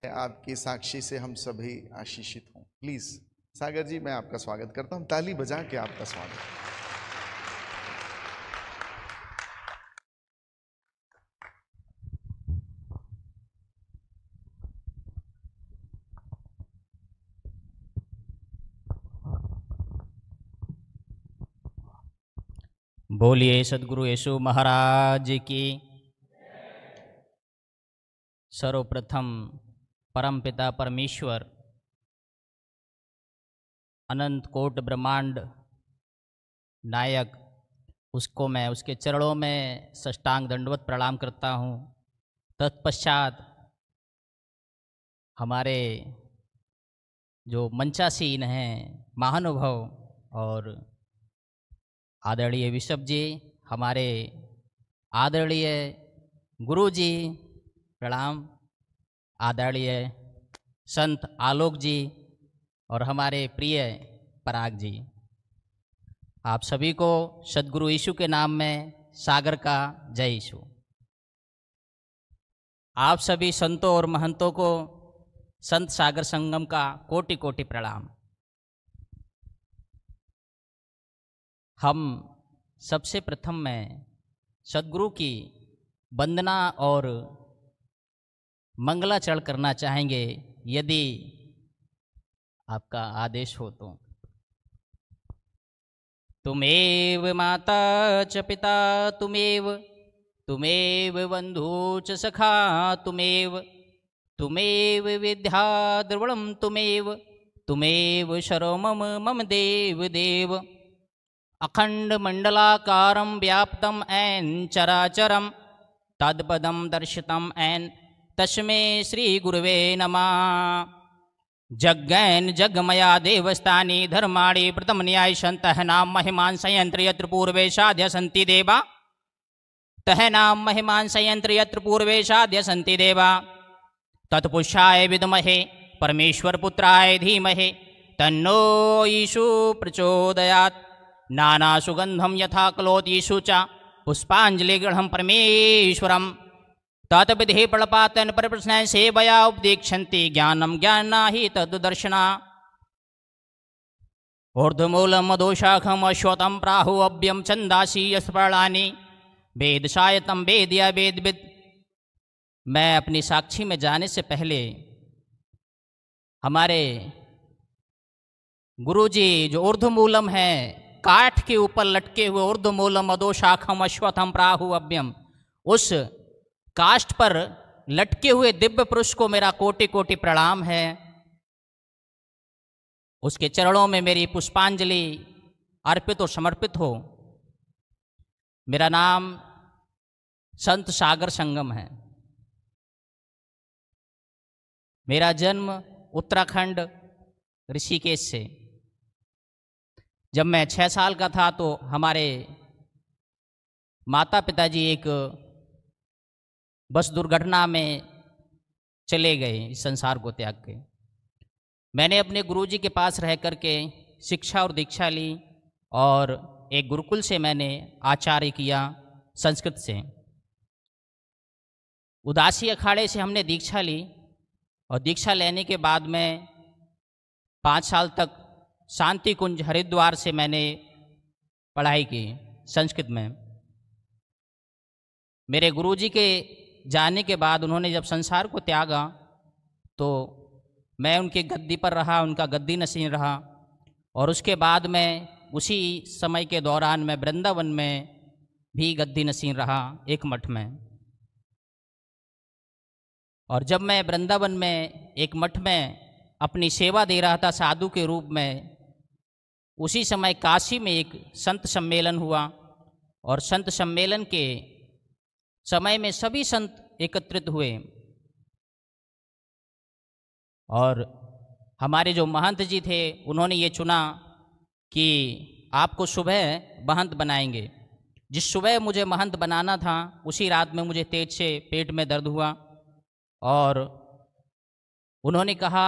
आपकी साक्षी से हम सभी आशीषित हों। प्लीज सागर जी, मैं आपका स्वागत करता हूं, ताली बजा के आपका स्वागत। बोलिए सदगुरु यीशु महाराज की। सर्वप्रथम परमपिता परमेश्वर अनंत कोट ब्रह्मांड नायक, उसको मैं उसके चरणों में साष्टांग दंडवत प्रणाम करता हूँ। तत्पश्चात हमारे जो मंचासीन हैं महानुभाव और आदरणीय विशप जी, हमारे आदरणीय गुरु जी प्रणाम, आदरणीय संत आलोक जी और हमारे प्रिय पराग जी, आप सभी को सदगुरु यीशु के नाम में सागर का जय यीशु। आप सभी संतों और महंतों को संत सागर संगम का कोटि कोटि प्रणाम। हम सबसे प्रथम में सदगुरु की वंदना और मंगलाचरण करना चाहेंगे, यदि आपका आदेश हो तो। तुमेव माता च पिता तुमेव, तुमेव बंधु च सखा तुमेव, तुमेव विद्या द्रविणं तुमेव, तुमेव शर्वमम मम देव देव। अखंड मंडलाकारं व्याप्तं ऐन चराचरं, तत्पदं दर्शितं ऐन तस्मै श्री गुरुवे नमः। जग्गैन जगमया देवस्थानी धर्माणि प्रथम न्याय संतः नाम महिमान संयंत्र यत्र पूर्वे साध्य संति देवा, तह नाम महिमान संयंत्र यत्र पूर्वे साध्य संति देवा। तत्पुरुषाय विद्महे परमेश्वर पुत्राय धीमहि, तन्नो ईशु प्रचोदयात्। नाना सुगंधम यथा कलोति ईशु च, पुष्पांजलि गृहं परमेश्वरम्। तत्विधि प्रणपातन परिप्रश्न सेवया उपदीक्षन्ति, ज्ञानम ज्ञाना ही तद्दर्शना। ऊर्ध्वमूलम अधोशाखम अश्वतम प्राहु अव्यम छंदासी यस्पर्णानि, वेद सायतम वेद या वेद विद। मैं अपनी साक्षी में जाने से पहले हमारे गुरुजी जो ऊर्ध्वमूलम है, काठ के ऊपर लटके हुए ऊर्ध्वमूलम अधोशाखम अश्वत्थम प्राहु अव्यम, उस काष्ठ पर लटके हुए दिव्य पुरुष को मेरा कोटि कोटि प्रणाम है। उसके चरणों में मेरी पुष्पांजलि अर्पित और समर्पित हो। मेरा नाम संत सागर संगम है। मेरा जन्म उत्तराखंड ऋषिकेश से। जब मैं 6 साल का था तो हमारे माता पिताजी एक बस दुर्घटना में चले गए, इस संसार को त्याग के। मैंने अपने गुरुजी के पास रह कर के शिक्षा और दीक्षा ली और एक गुरुकुल से मैंने आचार्य किया संस्कृत से। उदासी अखाड़े से हमने दीक्षा ली और दीक्षा लेने के बाद में 5 साल तक शांति कुंज हरिद्वार से मैंने पढ़ाई की संस्कृत में। मेरे गुरुजी के जाने के बाद उन्होंने जब संसार को त्यागा तो मैं उनकी गद्दी पर रहा, उनका गद्दी नशीन रहा। और उसके बाद में उसी समय के दौरान मैं वृंदावन में भी गद्दी नशीन रहा, एक मठ में। और जब मैं वृंदावन में एक मठ में अपनी सेवा दे रहा था साधु के रूप में, उसी समय काशी में एक संत सम्मेलन हुआ और संत सम्मेलन के समय में सभी संत एकत्रित हुए और हमारे जो महंत जी थे उन्होंने ये चुना कि आपको सुबह महंत बनाएंगे। जिस सुबह मुझे महंत बनाना था उसी रात में मुझे तेज से पेट में दर्द हुआ और उन्होंने कहा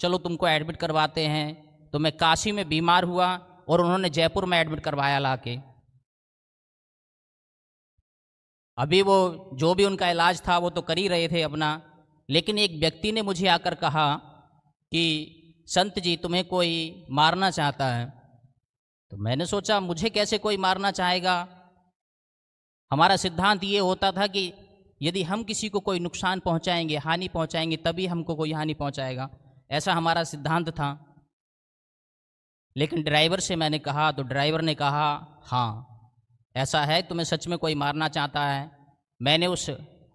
चलो तुमको एडमिट करवाते हैं। तो मैं काशी में बीमार हुआ और उन्होंने जयपुर में एडमिट करवाया लाके। अभी वो जो भी उनका इलाज था वो तो कर ही रहे थे अपना, लेकिन एक व्यक्ति ने मुझे आकर कहा कि संत जी तुम्हें कोई मारना चाहता है। तो मैंने सोचा मुझे कैसे कोई मारना चाहेगा। हमारा सिद्धांत ये होता था कि यदि हम किसी को कोई नुकसान पहुंचाएंगे, हानि पहुंचाएंगे, तभी हमको कोई हानि पहुंचाएगा, ऐसा हमारा सिद्धांत था। लेकिन ड्राइवर से मैंने कहा तो ड्राइवर ने कहा हाँ ऐसा है, तुम्हें सच में कोई मारना चाहता है। मैंने उस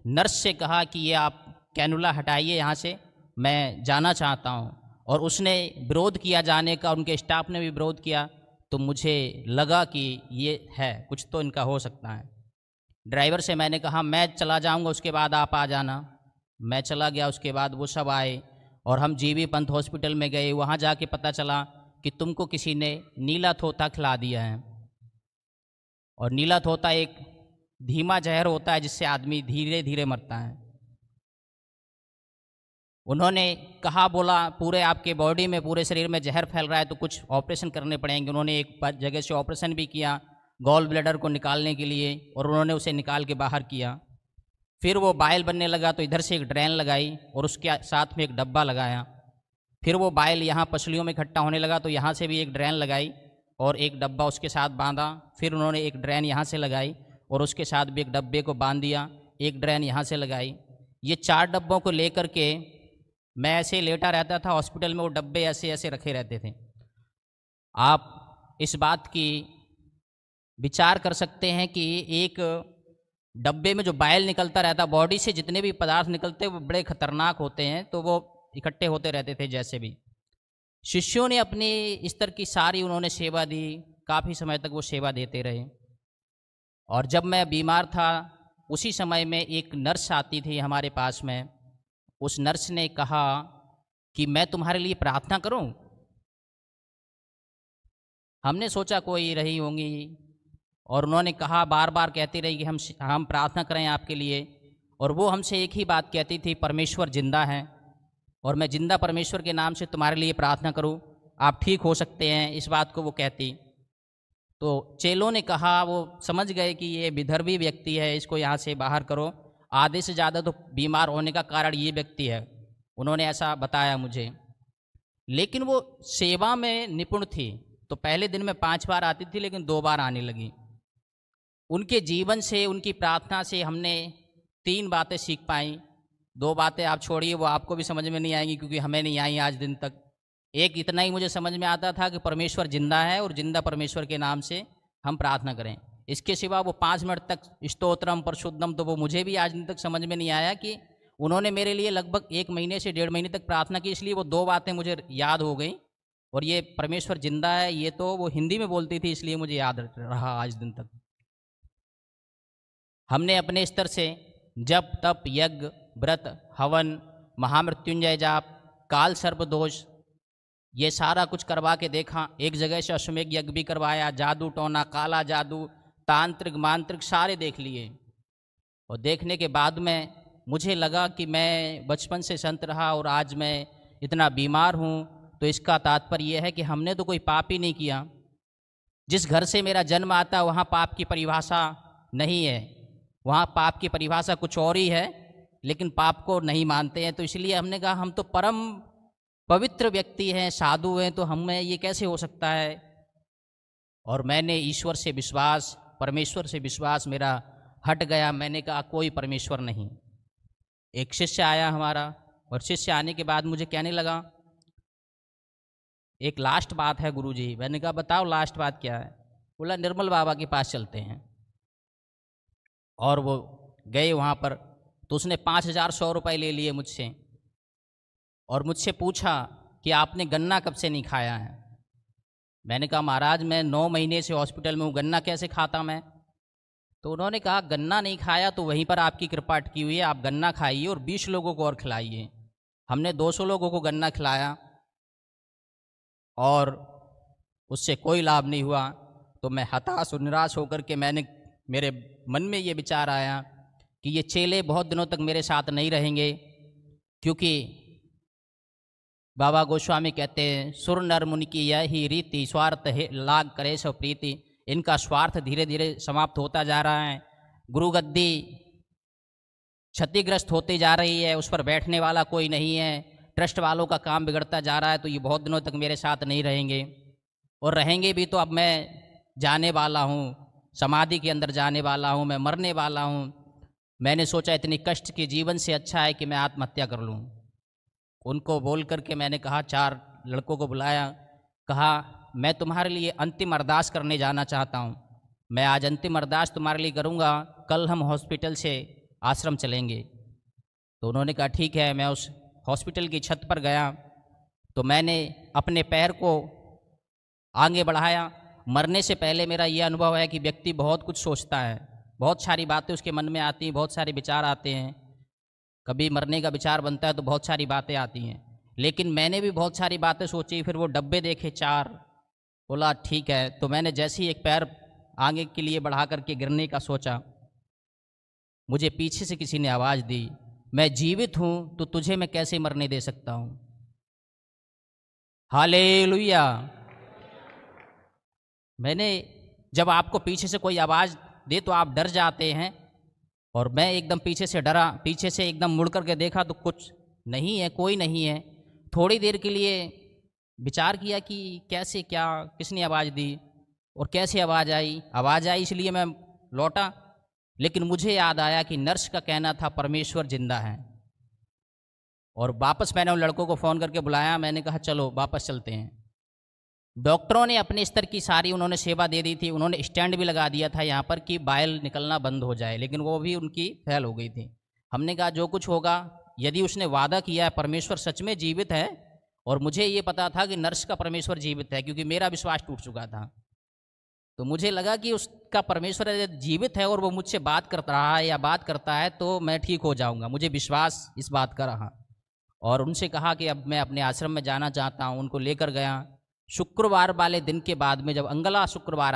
नर्स से कहा कि ये आप कैनुला हटाइए यहाँ से, मैं जाना चाहता हूँ। और उसने विरोध किया जाने का, उनके स्टाफ ने भी विरोध किया। तो मुझे लगा कि ये है कुछ तो इनका हो सकता है। ड्राइवर से मैंने कहा मैं चला जाऊँगा, उसके बाद आप आ जाना। मैं चला गया, उसके बाद वो सब आए और हम जीबी पंत हॉस्पिटल में गए। वहाँ जाके पता चला कि तुमको किसी ने नीला थोता खिला दिया है। और नीला थोता एक धीमा जहर होता है जिससे आदमी धीरे धीरे मरता है। उन्होंने कहा, बोला पूरे आपके बॉडी में, पूरे शरीर में जहर फैल रहा है तो कुछ ऑपरेशन करने पड़ेंगे। उन्होंने एक जगह से ऑपरेशन भी किया गॉल ब्लैडर को निकालने के लिए, और उन्होंने उसे निकाल के बाहर किया। फिर वो बाइल बनने लगा तो इधर से एक ड्रेन लगाई और उसके साथ में एक डब्बा लगाया। फिर वो बाइल यहाँ पसलियों में इकट्ठा होने लगा तो यहाँ से भी एक ड्रेन लगाई और एक डब्बा उसके साथ बांधा। फिर उन्होंने एक ड्रेन यहाँ से लगाई और उसके साथ भी एक डब्बे को बांध दिया, एक ड्रेन यहाँ से लगाई। ये 4 डब्बों को लेकर के मैं ऐसे लेटा रहता था हॉस्पिटल में, वो डब्बे ऐसे ऐसे रखे रहते थे। आप इस बात की विचार कर सकते हैं कि एक डब्बे में जो बाइल निकलता रहता, बॉडी से जितने भी पदार्थ निकलते वो बड़े खतरनाक होते हैं, तो वो इकट्ठे होते रहते थे। जैसे भी शिष्यों ने अपनी स्तर की सारी उन्होंने सेवा दी, काफ़ी समय तक वो सेवा देते रहे। और जब मैं बीमार था उसी समय में एक नर्स आती थी हमारे पास में। उस नर्स ने कहा कि मैं तुम्हारे लिए प्रार्थना करूं। हमने सोचा कोई रही होंगी, और उन्होंने कहा, बार बार कहती रही कि हम प्रार्थना करें आपके लिए। और वो हमसे एक ही बात कहती थी, परमेश्वर जिंदा है और मैं जिंदा परमेश्वर के नाम से तुम्हारे लिए प्रार्थना करूं, आप ठीक हो सकते हैं, इस बात को वो कहती। तो चेलों ने कहा, वो समझ गए कि ये विधर्मी व्यक्ति है, इसको यहाँ से बाहर करो, आधे से ज़्यादा तो बीमार होने का कारण ये व्यक्ति है। उन्होंने ऐसा बताया मुझे। लेकिन वो सेवा में निपुण थी, तो पहले दिन में 5 बार आती थी, लेकिन 2 बार आने लगी। उनके जीवन से, उनकी प्रार्थना से हमने 3 बातें सीख पाई। 2 बातें आप छोड़िए, वो आपको भी समझ में नहीं आएंगी क्योंकि हमें नहीं आई आज दिन तक। एक इतना ही मुझे समझ में आता था कि परमेश्वर जिंदा है और जिंदा परमेश्वर के नाम से हम प्रार्थना करें। इसके सिवा वो 5 मिनट तक स्तोत्रम परशुद्धम, तो वो मुझे भी आज दिन तक समझ में नहीं आया कि उन्होंने मेरे लिए लगभग 1 महीने से 1.5 महीने तक प्रार्थना की, इसलिए वो 2 बातें मुझे याद हो गई। और ये परमेश्वर जिंदा है, ये तो वो हिंदी में बोलती थी, इसलिए मुझे याद रहा आज दिन तक। हमने अपने स्तर से जप, तप, यज्ञ, व्रत, हवन, महामृत्युंजय जाप, काल सर्प दोष, ये सारा कुछ करवा के देखा। एक जगह से अश्वमेघ यज्ञ भी करवाया, जादू टोना, काला जादू, तांत्रिक मांत्रिक सारे देख लिए। और देखने के बाद में मुझे लगा कि मैं बचपन से संत रहा और आज मैं इतना बीमार हूँ, तो इसका तात्पर्य यह है कि हमने तो कोई पाप ही नहीं किया। जिस घर से मेरा जन्म आता है वहाँ पाप की परिभाषा नहीं है, वहाँ पाप की परिभाषा कुछ और ही है, लेकिन पाप को नहीं मानते हैं। तो इसलिए हमने कहा हम तो परम पवित्र व्यक्ति हैं, साधु हैं, तो हमें ये कैसे हो सकता है। और मैंने ईश्वर से विश्वास, परमेश्वर से विश्वास मेरा हट गया। मैंने कहा कोई परमेश्वर नहीं। एक शिष्य आया हमारा, और शिष्य आने के बाद मुझे कहने लगा, एक लास्ट बात है गुरुजी। मैंने कहा बताओ लास्ट बात क्या है। बोला निर्मल बाबा के पास चलते हैं। और वो गए वहाँ पर, तो उसने 5100 रुपये ले लिए मुझसे और मुझसे पूछा कि आपने गन्ना कब से नहीं खाया है। मैंने कहा महाराज मैं 9 महीने से हॉस्पिटल में हूँ, गन्ना कैसे खाता मैं। तो उन्होंने कहा गन्ना नहीं खाया तो वहीं पर आपकी कृपा अटकी हुई है, आप गन्ना खाइए और 20 लोगों को और खिलाइए। हमने 200 लोगों को गन्ना खिलाया और उससे कोई लाभ नहीं हुआ। तो मैं हताश और निराश होकर के मेरे मन में ये विचार आया कि ये चेले बहुत दिनों तक मेरे साथ नहीं रहेंगे, क्योंकि बाबा गोस्वामी कहते हैं सुर नर मुनि की यही रीति, स्वार्थ लाग करे सो प्रीति। इनका स्वार्थ धीरे धीरे समाप्त होता जा रहा है। गुरु गद्दी क्षतिग्रस्त होती जा रही है, उस पर बैठने वाला कोई नहीं है, ट्रस्ट वालों का काम बिगड़ता जा रहा है, तो ये बहुत दिनों तक मेरे साथ नहीं रहेंगे, और रहेंगे भी तो अब मैं जाने वाला हूँ, समाधि के अंदर जाने वाला हूँ, मैं मरने वाला हूँ। मैंने सोचा इतनी कष्ट के जीवन से अच्छा है कि मैं आत्महत्या कर लूँ। उनको बोल करके मैंने कहा, 4 लड़कों को बुलाया, कहा मैं तुम्हारे लिए अंतिम अरदास करने जाना चाहता हूँ, मैं आज अंतिम अरदास तुम्हारे लिए करूँगा, कल हम हॉस्पिटल से आश्रम चलेंगे। तो उन्होंने कहा ठीक है। मैं उस हॉस्पिटल की छत पर गया तो मैंने अपने पैर को आगे बढ़ाया। मरने से पहले मेरा ये अनुभव है कि व्यक्ति बहुत कुछ सोचता है, बहुत सारी बातें उसके मन में आती हैं, बहुत सारे विचार आते हैं। कभी मरने का विचार बनता है तो बहुत सारी बातें आती हैं, लेकिन मैंने भी बहुत सारी बातें सोची। फिर वो डब्बे देखे 4, बोला ठीक है। तो मैंने जैसे ही एक पैर आगे के लिए बढ़ा करके गिरने का सोचा, मुझे पीछे से किसी ने आवाज़ दी, मैं जीवित हूँ तो तुझे मैं कैसे मरने दे सकता हूँ। हालेलुया। मैंने जब आपको पीछे से कोई आवाज़ दे तो आप डर जाते हैं, और मैं एकदम पीछे से डरा, पीछे से एकदम मुड़ करके देखा तो कुछ नहीं है, कोई नहीं है। थोड़ी देर के लिए विचार किया कि कैसे, क्या, किसने आवाज़ दी और कैसे आवाज़ आई, इसलिए मैं लौटा। लेकिन मुझे याद आया कि नर्स का कहना था परमेश्वर जिंदा है, और वापस मैंने उन लड़कों को फ़ोन करके बुलाया। मैंने कहा चलो वापस चलते हैं। डॉक्टरों ने अपने स्तर की सारी उन्होंने सेवा दे दी थी, उन्होंने स्टैंड भी लगा दिया था यहाँ पर कि बाइल निकलना बंद हो जाए, लेकिन वो भी उनकी फेल हो गई थी। हमने कहा जो कुछ होगा, यदि उसने वादा किया है, परमेश्वर सच में जीवित है, और मुझे ये पता था कि नर्स का परमेश्वर जीवित है क्योंकि मेरा विश्वास टूट चुका था। तो मुझे लगा कि उसका परमेश्वर जीवित है और वो मुझसे बात कर रहा है या बात करता है तो मैं ठीक हो जाऊंगा, मुझे विश्वास इस बात का रहा। और उनसे कहा कि अब मैं अपने आश्रम में जाना चाहता हूँ। उनको लेकर गया। शुक्रवार वाले दिन के बाद में जब अगला शुक्रवार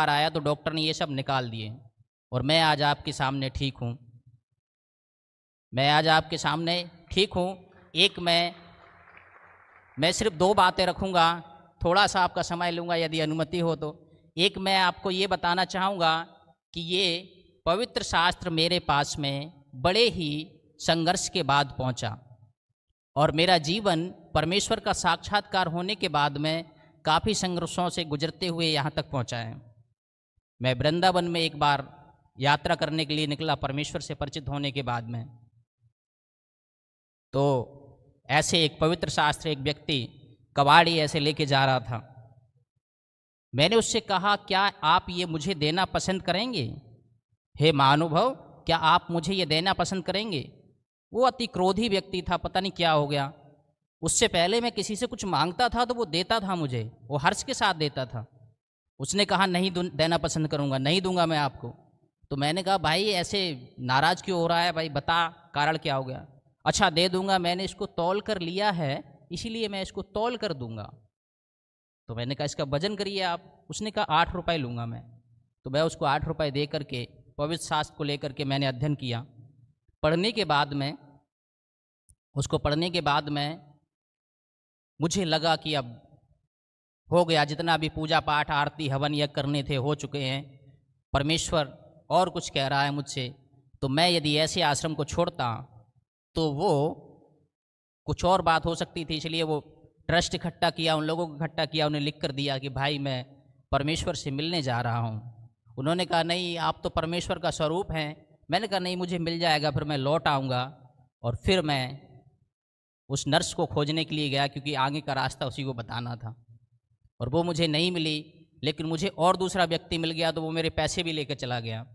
आया तो डॉक्टर ने ये सब निकाल दिए, और मैं आज आपके सामने ठीक हूँ। एक मैं सिर्फ 2 बातें रखूँगा, थोड़ा सा आपका समय लूँगा यदि अनुमति हो तो। एक, मैं आपको ये बताना चाहूँगा कि ये पवित्र शास्त्र मेरे पास में बड़े ही संघर्ष के बाद पहुँचा, और मेरा जीवन परमेश्वर का साक्षात्कार होने के बाद में काफ़ी संघर्षों से गुजरते हुए यहाँ तक पहुँचा है। मैं वृंदावन में एक बार यात्रा करने के लिए निकला परमेश्वर से परिचित होने के बाद में, तो ऐसे एक पवित्र शास्त्र, एक व्यक्ति कबाड़ी ऐसे लेके जा रहा था। मैंने उससे कहा, क्या आप ये मुझे देना पसंद करेंगे? हे महानुभाव, क्या आप मुझे ये देना पसंद करेंगे? वो अति क्रोधी व्यक्ति था, पता नहीं क्या हो गया। उससे पहले मैं किसी से कुछ मांगता था तो वो देता था मुझे, वो हर्ष के साथ देता था। उसने कहा नहीं देना पसंद करूँगा, नहीं दूंगा मैं आपको। तो मैंने कहा भाई ऐसे नाराज़ क्यों हो रहा है भाई, बता कारण क्या हो गया। अच्छा दे दूंगा, मैंने इसको तौल कर लिया है इसीलिए मैं इसको तौल कर दूंगा। तो मैंने कहा इसका वजन करिए आप। उसने कहा 8 रुपये लूँगा मैं। तो मैं उसको 8 रुपये दे करके पवित्र शास्त्र को लेकर के मैंने अध्ययन किया। पढ़ने के बाद में मुझे लगा कि अब हो गया, जितना भी पूजा पाठ आरती हवन यज्ञ करने थे हो चुके हैं। परमेश्वर और कुछ कह रहा है मुझसे। तो मैं यदि ऐसे आश्रम को छोड़ता तो वो कुछ और बात हो सकती थी, इसलिए वो ट्रस्ट इकट्ठा किया, उन लोगों को इकट्ठा किया, उन्हें लिख कर दिया कि भाई मैं परमेश्वर से मिलने जा रहा हूँ। उन्होंने कहा नहीं आप तो परमेश्वर का स्वरूप हैं। मैंने कहा नहीं मुझे मिल जाएगा, फिर मैं लौट आऊँगा। और फिर मैं उस नर्स को खोजने के लिए गया क्योंकि आगे का रास्ता उसी को बताना था, और वो मुझे नहीं मिली। लेकिन मुझे और दूसरा व्यक्ति मिल गया, तो वो मेरे पैसे भी लेकर चला गया।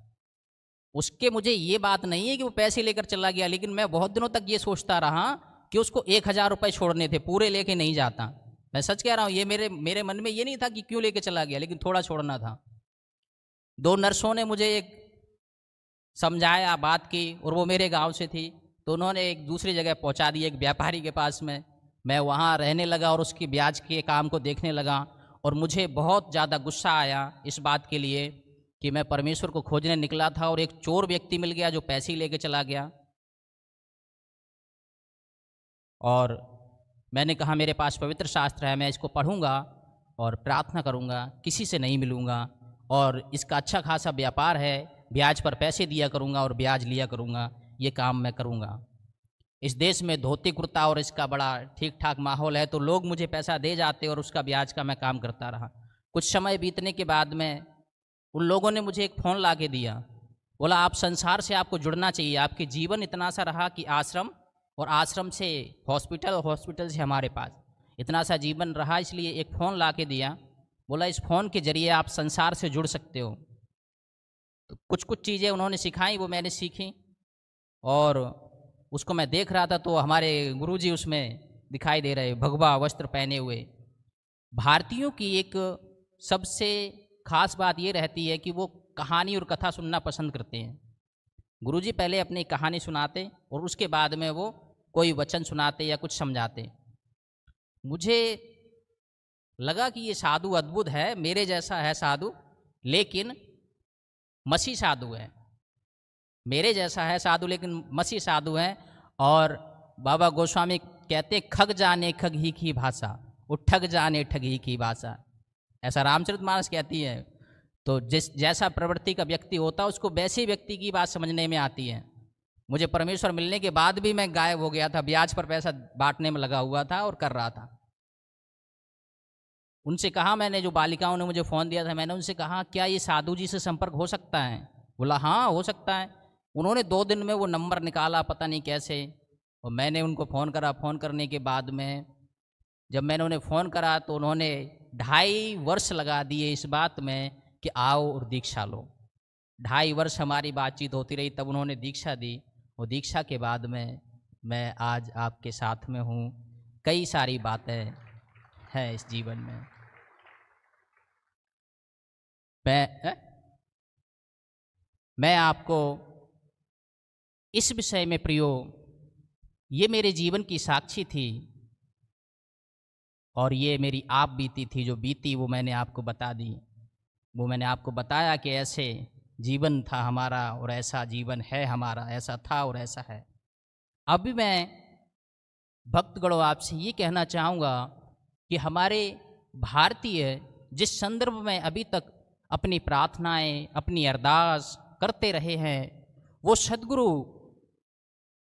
उसके मुझे ये बात नहीं है कि वो पैसे लेकर चला गया, लेकिन मैं बहुत दिनों तक ये सोचता रहा कि उसको 1000 रुपये छोड़ने थे, पूरे लेके नहीं जाता। मैं सच कह रहा हूँ, ये मेरे मन में ये नहीं था कि क्यों लेके चला गया, लेकिन थोड़ा छोड़ना था। 2 नर्सों ने मुझे एक समझाया, बात की, और वो मेरे गांव से थी, तो उन्होंने एक दूसरी जगह पहुंचा दी, एक व्यापारी के पास में। मैं वहाँ रहने लगा और उसकी ब्याज के काम को देखने लगा, और मुझे बहुत ज़्यादा गुस्सा आया इस बात के लिए कि मैं परमेश्वर को खोजने निकला था और एक चोर व्यक्ति मिल गया जो पैसे लेके चला गया। और मैंने कहा मेरे पास पवित्र शास्त्र है, मैं इसको पढ़ूंगा और प्रार्थना करूंगा, किसी से नहीं मिलूंगा, और इसका अच्छा खासा व्यापार है, ब्याज पर पैसे दिया करूँगा और ब्याज लिया करूँगा, ये काम मैं करूँगा। इस देश में धोती कुर्ता और इसका बड़ा ठीक ठाक माहौल है, तो लोग मुझे पैसा दे जाते और उसका ब्याज का मैं काम करता रहा। कुछ समय बीतने के बाद में उन लोगों ने मुझे एक फ़ोन ला के दिया, बोला आप संसार से आपको जुड़ना चाहिए, आपके जीवन इतना सा रहा कि आश्रम और आश्रम से हॉस्पिटल और हॉस्पिटल से हमारे पास इतना सा जीवन रहा, इसलिए एक फ़ोन ला के दिया, बोला इस फ़ोन के ज़रिए आप संसार से जुड़ सकते हो। तो कुछ कुछ चीज़ें उन्होंने सिखाई, वो मैंने सीखी और उसको मैं देख रहा था तो हमारे गुरुजी उसमें दिखाई दे रहे, भगवा वस्त्र पहने हुए। भारतीयों की एक सबसे खास बात ये रहती है कि वो कहानी और कथा सुनना पसंद करते हैं। गुरुजी पहले अपनी कहानी सुनाते और उसके बाद में वो कोई वचन सुनाते या कुछ समझाते। मुझे लगा कि ये साधु अद्भुत है, मेरे जैसा है साधु, लेकिन मसीह साधु है। मेरे जैसा है साधु लेकिन मसीह साधु है। और बाबा गोस्वामी कहते खग जाने खग ही की भाषा, वो ठग जाने ठग ही की भाषा, ऐसा रामचरितमानस कहती है। तो जैसा प्रवृत्ति का व्यक्ति होता है उसको वैसे व्यक्ति की बात समझने में आती है। मुझे परमेश्वर मिलने के बाद भी मैं गायब हो गया था, ब्याज पर पैसा बांटने में लगा हुआ था और कर रहा था। उनसे कहा, मैंने जो बालिकाओं ने मुझे फ़ोन दिया था, मैंने उनसे कहा क्या ये साधु जी से संपर्क हो सकता है? बोला हाँ हो सकता है। उन्होंने 2 दिन में वो नंबर निकाला, पता नहीं कैसे, और मैंने उनको फ़ोन करा। फ़ोन करने के बाद में जब मैंने उन्हें फ़ोन करा तो उन्होंने 2.5 वर्ष लगा दिए इस बात में कि आओ और दीक्षा लो। 2.5 वर्ष हमारी बातचीत होती रही, तब उन्होंने दीक्षा दी और दीक्षा के बाद में मैं आज आपके साथ में हूँ। कई सारी बातें हैं इस जीवन में। मैं आपको इस विषय में प्रियो, ये मेरे जीवन की साक्षी थी और ये मेरी आप बीती थी, जो बीती वो मैंने आपको बता दी। वो मैंने आपको बताया कि ऐसे जीवन था हमारा और ऐसा जीवन है हमारा, ऐसा था और ऐसा है। अभी मैं भक्तगणों आपसे ये कहना चाहूँगा कि हमारे भारतीय जिस संदर्भ में अभी तक अपनी प्रार्थनाएं, अपनी अरदास करते रहे हैं, वो सद्गुरु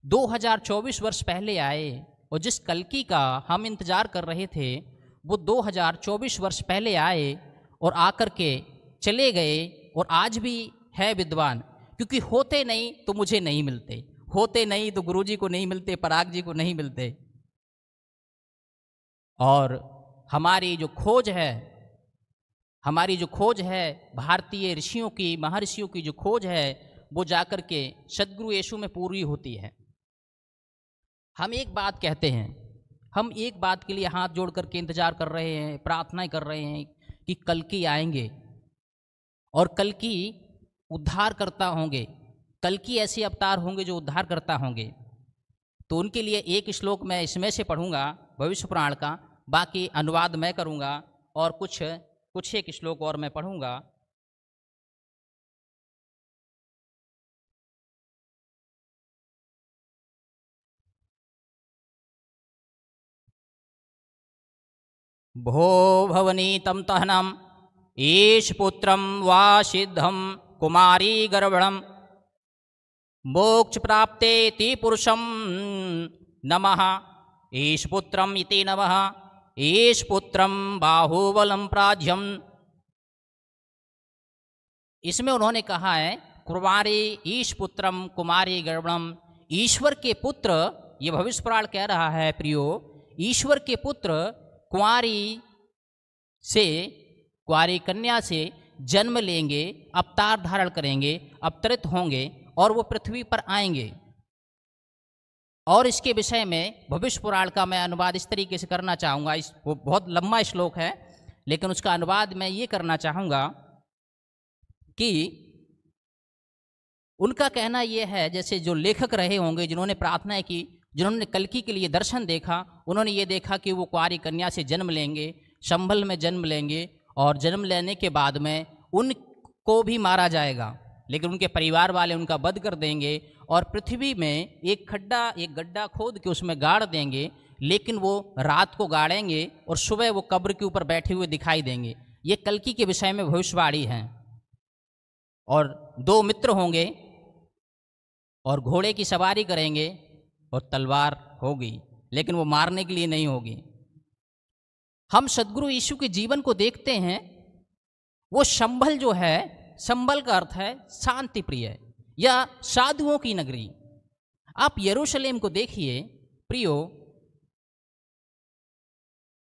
2024 वर्ष पहले आए और जिस कल्कि का हम इंतज़ार कर रहे थे वो 2024 वर्ष पहले आए और आकर के चले गए और आज भी है विद्वान। क्योंकि होते नहीं तो मुझे नहीं मिलते, होते नहीं तो गुरुजी को नहीं मिलते, पराग जी को नहीं मिलते। और हमारी जो खोज है भारतीय ऋषियों की, महर्षियों की जो खोज है वो जाकर के सद्गुरु यीशु में पूरी होती है। हम एक बात कहते हैं, हम एक बात के लिए हाथ जोड़ करके इंतजार कर रहे हैं, प्रार्थनाएं कर रहे हैं कि कल्कि आएंगे और कल्कि उद्धार करता होंगे, कल्कि ऐसे अवतार होंगे जो उद्धार करता होंगे। तो उनके लिए एक श्लोक मैं इसमें से पढ़ूंगा भविष्य पुराण का, बाकी अनुवाद मैं करूंगा और कुछ एक श्लोक और मैं पढ़ूंगा। भो भवनीतं तहनम ईश पुत्रम वा सिद्धम कुमारी गर्भणम मोक्ष प्राप्ते ति पुरुषम नमः ईश पुत्रम इति नमः ईश पुत्रम बाहुबलम प्राज्यम। इसमें उन्होंने कहा है कुमारी ईश पुत्रम कुमारी गर्भणम, ईश्वर के पुत्र, ये भविष्य पुराण कह रहा है प्रियो, ईश्वर के पुत्र कुंवारी कन्या से जन्म लेंगे, अवतार धारण करेंगे, अवतरित होंगे और वो पृथ्वी पर आएंगे। और इसके विषय में भविष्य पुराण का मैं अनुवाद इस तरीके से करना चाहूँगा। वो बहुत लंबा श्लोक है लेकिन उसका अनुवाद मैं ये करना चाहूँगा कि उनका कहना ये है, जैसे जो लेखक रहे होंगे, जिन्होंने प्रार्थनाएं की, जिन्होंने कल्कि के लिए दर्शन देखा, उन्होंने ये देखा कि वो कुंवारी कन्या से जन्म लेंगे, संभल में जन्म लेंगे और जन्म लेने के बाद में उनको भी मारा जाएगा, लेकिन उनके परिवार वाले उनका वध कर देंगे और पृथ्वी में एक गड्ढा खोद के उसमें गाड़ देंगे, लेकिन वो रात को गाड़ेंगे और सुबह वो कब्र के ऊपर बैठे हुए दिखाई देंगे। ये कल्कि के विषय में भविष्यवाणी है। और दो मित्र होंगे और घोड़े की सवारी करेंगे और तलवार होगी, लेकिन वो मारने के लिए नहीं होगी। हम सद्गुरु यीशु के जीवन को देखते हैं। वो संभल जो है, संभल का अर्थ है शांति प्रिय या साधुओं की नगरी। आप यरूशलेम को देखिए प्रियो,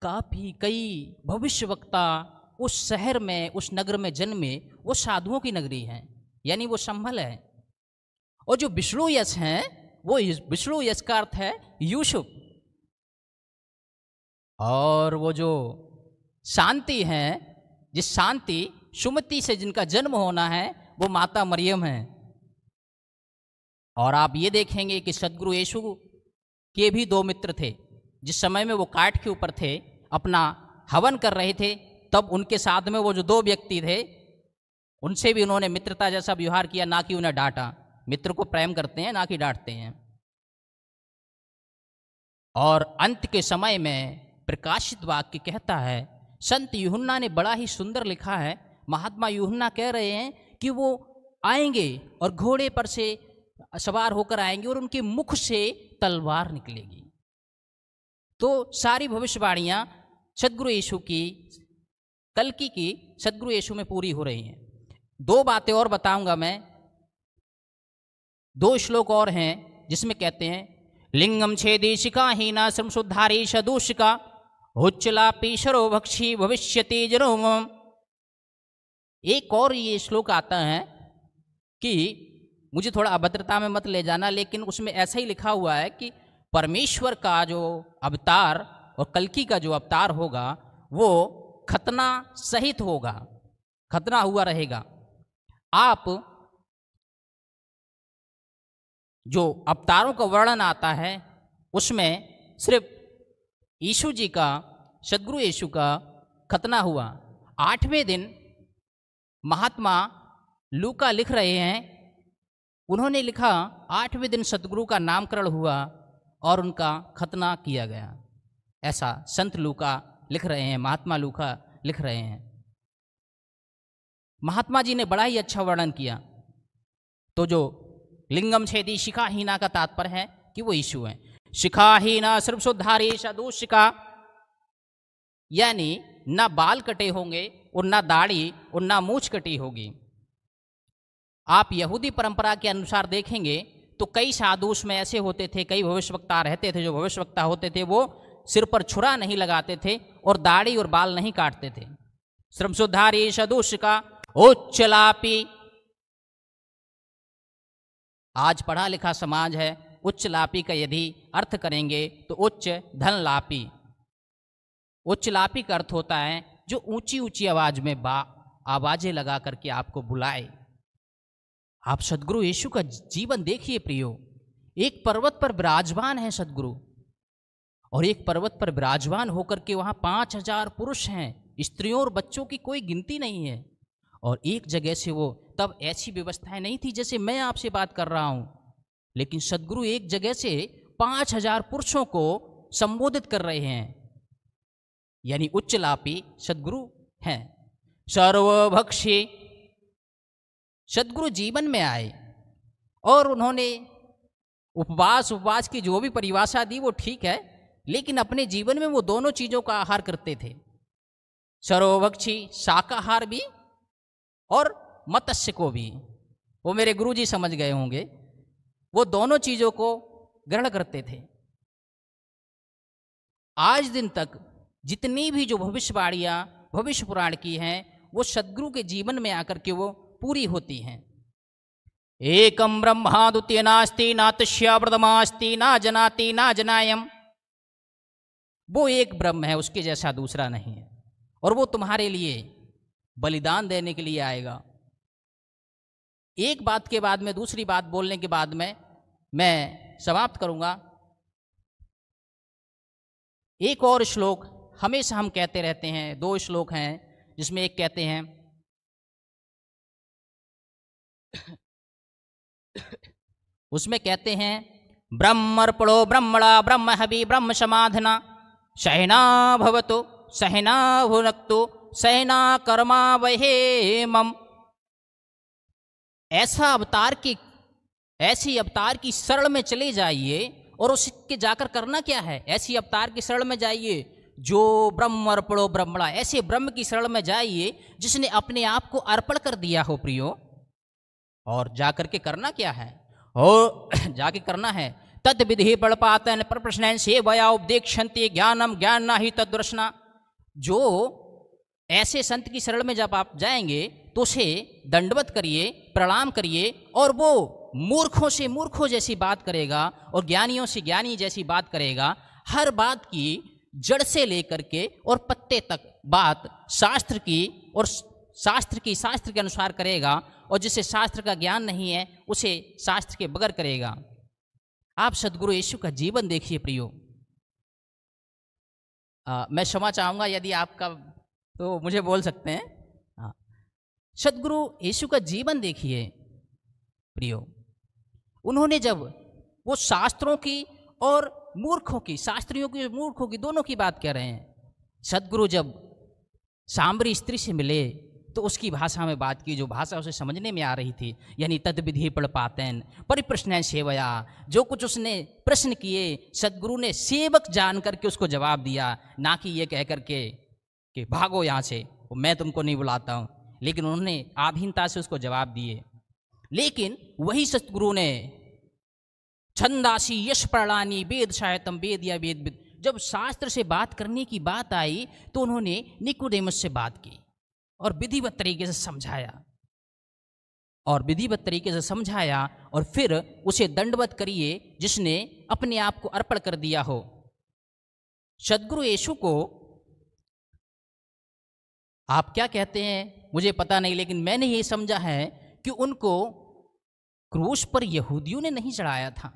काफी कई भविष्यवक्ता उस शहर में, उस नगर में जन्मे, वो साधुओं की नगरी है, यानी वो संभल है। और जो विष्णु यश हैं, वो विष्णु यश का अर्थ है यूसुफ। और वो जो शांति है, जिस शांति सुमति से जिनका जन्म होना है, वो माता मरियम है। और आप ये देखेंगे कि सद्गुरु यीशु के भी दो मित्र थे। जिस समय में वो काठ के ऊपर थे, अपना हवन कर रहे थे, तब उनके साथ में वो जो दो व्यक्ति थे, उनसे भी उन्होंने मित्रता जैसा व्यवहार किया, ना कि उन्हें डांटा। मित्र को प्रेम करते हैं, ना कि डांटते हैं। और अंत के समय में प्रकाशित वाक्य कहता है, संत यूहन्ना ने बड़ा ही सुंदर लिखा है। महात्मा यूहन्ना कह रहे हैं कि वो आएंगे और घोड़े पर से सवार होकर आएंगे और उनके मुख से तलवार निकलेगी। तो सारी भविष्यवाणियां सद्गुरु यीशु की, कल्कि की सद्गुरु यीशु में पूरी हो रही हैं। दो बातें और बताऊंगा मैं। दो श्लोक और हैं जिसमें कहते हैं, लिंगम छेदी शिकाहीना श्रमशुद्धारी सदूषिका उच्चलापी शरो भक्षी भविष्यति जनोम। एक और ये श्लोक आता है कि मुझे थोड़ा अभद्रता में मत ले जाना, लेकिन उसमें ऐसा ही लिखा हुआ है कि परमेश्वर का जो अवतार और कल्कि का जो अवतार होगा, वो खतना सहित होगा, खतना हुआ रहेगा। आप जो अवतारों का वर्णन आता है, उसमें सिर्फ यीशु जी का, सद्गुरु यीशु का खतना हुआ। 8वें दिन महात्मा लूका लिख रहे हैं, उन्होंने लिखा 8वें दिन सद्गुरु का नामकरण हुआ और उनका खतना किया गया। ऐसा संत लूका लिख रहे हैं, महात्मा लूका लिख रहे हैं। महात्मा जी ने बड़ा ही अच्छा वर्णन किया। तो जो लिंगम छेदी शिखाहीना का तात्पर्य है कि वो यीशु है। शिखाहीना सर्वशुद्धारी सदूषिका, यानी ना बाल कटे होंगे और ना दाढ़ी और ना मूछ कटी होगी। आप यहूदी परंपरा के अनुसार देखेंगे तो कई साधु उसमें ऐसे होते थे, कई भविष्यवक्ता रहते थे। जो भविष्यवक्ता होते थे वो सिर पर छुरा नहीं लगाते थे और दाढ़ी और बाल नहीं काटते थे। श्रमशुद्धारी सदूषिका उच्चलापी, आज पढ़ा लिखा समाज है, उच्च लापी का यदि अर्थ करेंगे तो उच्च धन लापी। उच्च लापी का अर्थ होता है जो ऊंची ऊंची आवाज में आवाजें लगा करके आपको बुलाए। आप सद्गुरु यीशु का जीवन देखिए प्रियो। एक पर्वत पर विराजमान है सद्गुरु, और एक पर्वत पर विराजमान होकर के वहां 5000 पुरुष हैं, स्त्रियों और बच्चों की कोई गिनती नहीं है। और एक जगह से वो, तब ऐसी व्यवस्थाएं नहीं थी जैसे मैं आपसे बात कर रहा हूं, लेकिन सद्गुरु एक जगह से 5000 पुरुषों को संबोधित कर रहे हैं, यानी उच्चलापी सद्गुरु हैं। सर्वभक्षी सद्गुरु जीवन में आए और उन्होंने उपवास की जो भी परिभाषा दी वो ठीक है, लेकिन अपने जीवन में वो दोनों चीजों का आहार करते थे। सर्वभक्षी, शाकाहार भी और मत्स्य को भी। वो मेरे गुरुजी समझ गए होंगे, वो दोनों चीजों को ग्रहण करते थे। आज दिन तक जितनी भी जो भविष्यवाणियां भविष्य पुराण की हैं, वो सद्गुरु के जीवन में आकर के वो पूरी होती हैं। एकम ब्रह्मा द्वितीय नास्ति ना तस्य प्रथमास्ति ना जनाति ना जनायम। वो एक ब्रह्म है, उसके जैसा दूसरा नहीं है, और वो तुम्हारे लिए बलिदान देने के लिए आएगा। एक बात के बाद में दूसरी बात बोलने के बाद में मैं समाप्त करूंगा। एक और श्लोक हमेशा हम कहते रहते हैं, 2 श्लोक हैं जिसमें एक कहते हैं उसमें कहते हैं ब्रह्मर्पणो ब्रह्मणा ब्रह्म हवि ब्रह्म समाधना सहना भवतु सहना भुनक्तु सहना कर्मा वहेमम। ऐसी अवतार की शरण में चले जाइए और उसके जाकर करना क्या है, ऐसी अवतार की शरण में जाइए जो ब्रह्म अर्पणो ब्रह्मणा, ऐसे ब्रह्म की शरण में जाइए जिसने अपने आप को अर्पण कर दिया हो प्रियो। और जाकर के करना क्या है, और जाके करना है तद विधि बड़पातन पर प्रश्न से वया उपदेक्षन्ते ज्ञानम ज्ञान ना ही तद्दर्शना। जो ऐसे संत की शरण में जब आप जाएंगे तो उसे दंडवत करिए, प्रणाम करिए, और वो मूर्खों से मूर्खों जैसी बात करेगा और ज्ञानियों से ज्ञानी जैसी बात करेगा। हर बात की जड़ से लेकर के और पत्ते तक बात शास्त्र की और शास्त्र के अनुसार करेगा, और जिसे शास्त्र का ज्ञान नहीं है उसे शास्त्र के बगैर करेगा। आप सदगुरु यीशु का जीवन देखिए प्रियो। मैं क्षमा चाहूँगा यदि आपका, तो मुझे बोल सकते हैं। हाँ, सदगुरु यीशु का जीवन देखिए प्रियो। उन्होंने जब वो शास्त्रों की और मूर्खों की, शास्त्रियों की मूर्खों की, दोनों की बात कर रहे हैं। सदगुरु जब सांबरी स्त्री से मिले तो उसकी भाषा में बात की, जो भाषा उसे समझने में आ रही थी, यानी तद विधि पड़पातन परिप्रश्न सेवया। जो कुछ उसने प्रश्न किए सदगुरु ने सेवक जान करके उसको जवाब दिया, ना कि ये कह करके कि भागो यहाँ से, मैं तुमको नहीं बुलाता हूँ। लेकिन उन्होंने आधीनता से उसको जवाब दिए। लेकिन वही सतगुरु ने छंदासी यश प्रणानी वेद साहित्यम वेद या वेद, जब शास्त्र से बात करने की बात आई तो उन्होंने निकोदेमस से बात की और विधिवत तरीके से समझाया, और फिर उसे दंडवत करिए जिसने अपने आप को अर्पण कर दिया हो। सदगुरु यीशु को आप क्या कहते हैं मुझे पता नहीं, लेकिन मैंने ये समझा है कि उनको क्रूस पर यहूदियों ने नहीं चढ़ाया था,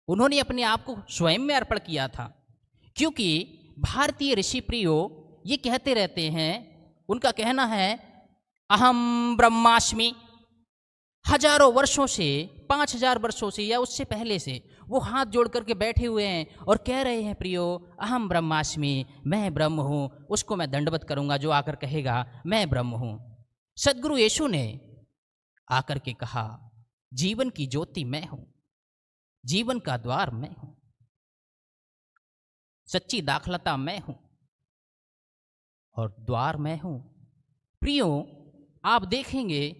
उन्होंने अपने आप को स्वयं में अर्पण किया था। क्योंकि भारतीय ऋषि प्रियो ये कहते रहते हैं, उनका कहना है अहम ब्रह्मास्मि। हजारों वर्षों से, 5000 वर्षों से या उससे पहले से वो हाथ जोड़ करके बैठे हुए हैं और कह रहे हैं प्रियो अहम ब्रह्मास्मि, मैं ब्रह्म हूँ, उसको मैं दंडवत करूँगा जो आकर कहेगा मैं ब्रह्म हूँ। सदगुरु यीशु ने आकर के कहा जीवन की ज्योति मैं हूँ, जीवन का द्वार मैं हूँ, सच्ची दाखलता मैं हूँ और द्वार मैं हूँ। प्रियो आप देखेंगे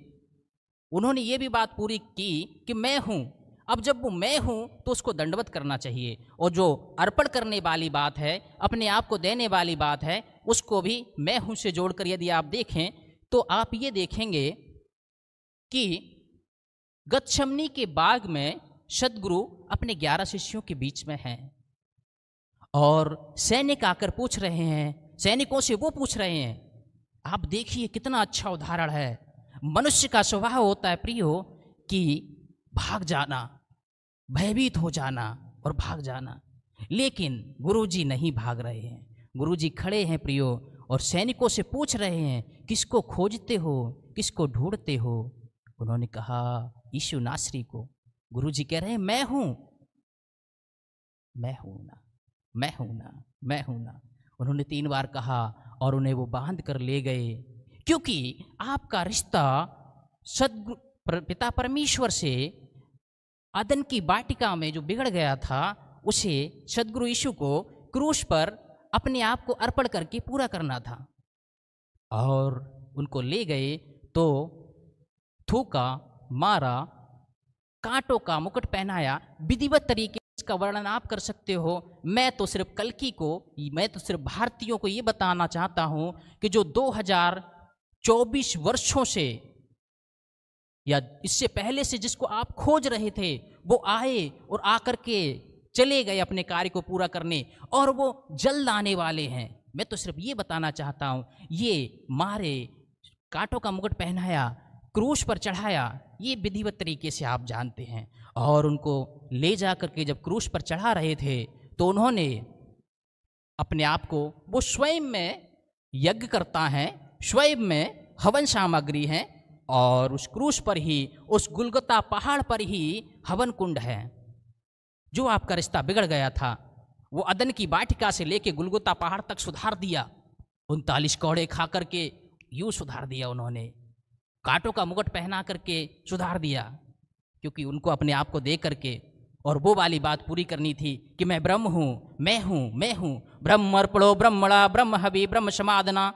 उन्होंने ये भी बात पूरी की कि मैं हूँ। अब जब वो मैं हूँ तो उसको दंडवत करना चाहिए, और जो अर्पण करने वाली बात है, अपने आप को देने वाली बात है, उसको भी मैं हूँ से जोड़कर यदि आप देखें तो आप ये देखेंगे कि गतशमनी के बाग में सदगुरु अपने 11 शिष्यों के बीच में हैं और सैनिक आकर पूछ रहे हैं, सैनिकों से वो पूछ रहे हैं। आप देखिए कितना अच्छा उदाहरण है। मनुष्य का स्वभाव होता है प्रियो कि भाग जाना, भयभीत हो जाना और भाग जाना, लेकिन गुरुजी नहीं भाग रहे हैं। गुरुजी खड़े हैं प्रियो और सैनिकों से पूछ रहे हैं किसको खोजते हो, किसको ढूंढते हो। उन्होंने कहा यीशु नासरी को। गुरुजी कह रहे हैं मैं हूं, मैं हूं ना, मैं हूं ना, मैं हूं ना। उन्होंने 3 बार कहा और उन्हें वो बांध कर ले गए, क्योंकि आपका रिश्ता सदगुरु पिता परमेश्वर से अदन की वाटिका में जो बिगड़ गया था, उसे सदगुरु यीशु को क्रूस पर अपने आप को अर्पण करके पूरा करना था। और उनको ले गए तो थूका, मारा, कांटों का मुकुट पहनाया। विधिवत तरीके इसका वर्णन आप कर सकते हो। मैं तो सिर्फ कल्कि को, मैं तो सिर्फ भारतीयों को ये बताना चाहता हूं कि जो 2024 वर्षों से या इससे पहले से जिसको आप खोज रहे थे, वो आए और आकर के चले गए अपने कार्य को पूरा करने, और वो जल्द आने वाले हैं। मैं तो सिर्फ ये बताना चाहता हूँ, ये मारे, कांटों का मुकुट पहनाया, क्रूस पर चढ़ाया, ये विधिवत तरीके से आप जानते हैं। और उनको ले जा करके जब क्रूस पर चढ़ा रहे थे तो उन्होंने अपने आप को, वो स्वयं में यज्ञ करता है, स्वयं में हवन सामग्री है, और उस क्रूस पर ही, उस गुलगुता पहाड़ पर ही हवन कुंड है। जो आपका रिश्ता बिगड़ गया था वो अदन की वाटिका से लेके गुलगुता पहाड़ तक सुधार दिया। 39 कौड़े खा करके यूं सुधार दिया उन्होंने। कांटों का मुकुट पहना करके सुधार दिया, क्योंकि उनको अपने आप को देख करके और वो वाली बात पूरी करनी थी कि मैं ब्रह्म हूँ, मैं हूँ, मैं हूँ। ब्रह्म अर्पणो ब्रह्मणा ब्रह्म हवि ब्रह्म समादना